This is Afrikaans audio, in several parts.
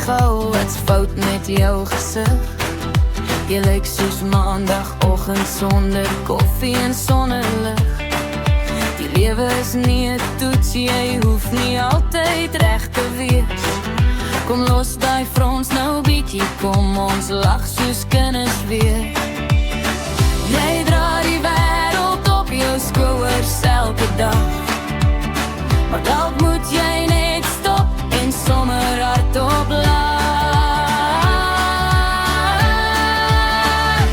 gou, wat's fout met jou gesig? Jy lyk soos maandagoggend sonder koffie en sonnelig. Die lewe is nie 'n toets, jy hoef nie altyd reg te wees. Kom los daai frons nou bietjie, kom ons lag soos kinders weer. Jy dra die wêreld op jou skouers elke dag, maar dalk moet jy net stop en sommer hardop lag.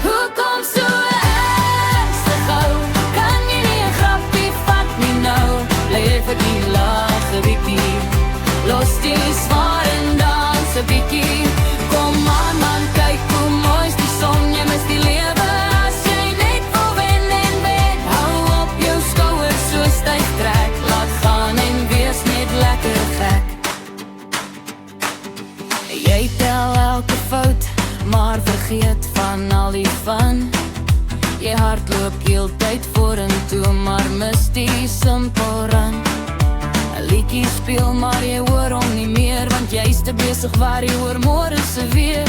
Hoekom so ernstig gou? Kan jy nie 'n grappie vat nie nou? Leef vir die lag 'n bietjie, los die swaar en dans 'n bietjie. Kom aan man, kyk hoe mooi is die son, jy mis die lewe as jy net wil wen en wen. Hou op jou skouers so styf trek, laat gaan en wees net lekker gek. Jy tel elke fout, maar vergeet van al die fun. Jy hardloop heeltyd vorentoe, maar mis die simpel run. 'n Liedjie speel, maar jy hoor hom nie meer, want jy's te besig waar jy hoor môre se weer.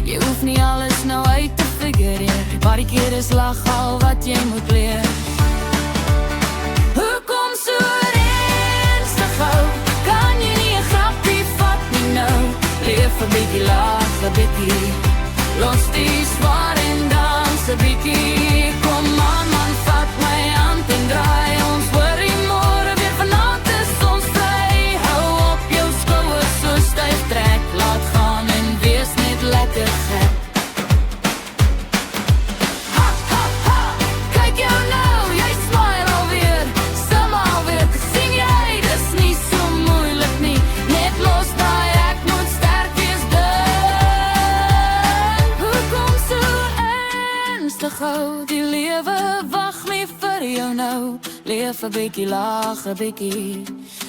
Jy hoef nie alles nou uit te figureer, baie keer is lag al wat jy moet leer. Hoekom so ernstig gou? Kan jy nie 'n grappie vat nie nou? Leef 'n bietjie, lag 'n bietjie, los die swaar en dans 'n bietjie. Kom aan man, vat my hand en draai, ons hoor die môre weer, vanaand is ons vry. Hou op jou skouers so styf trek, laat gaan en wees net lekker gek. Ha, ha, ha, kyk jou nou, jy smile alweer, stem alweer, sing jy, dis nie so moeilik nie, net los daai ek moet sterk wees ding. Hoekom so ernstig gou? Die lewe wag nie vir jou nou, leef 'n bietjie, lag 'n bietjie,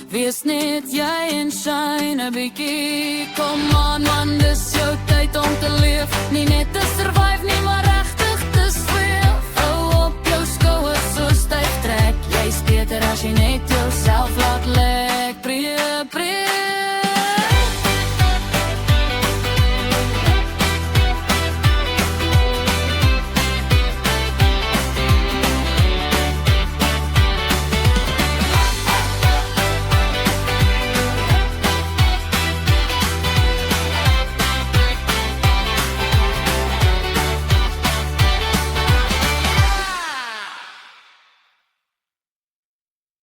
wees net jy en shine 'n bietjie. Kom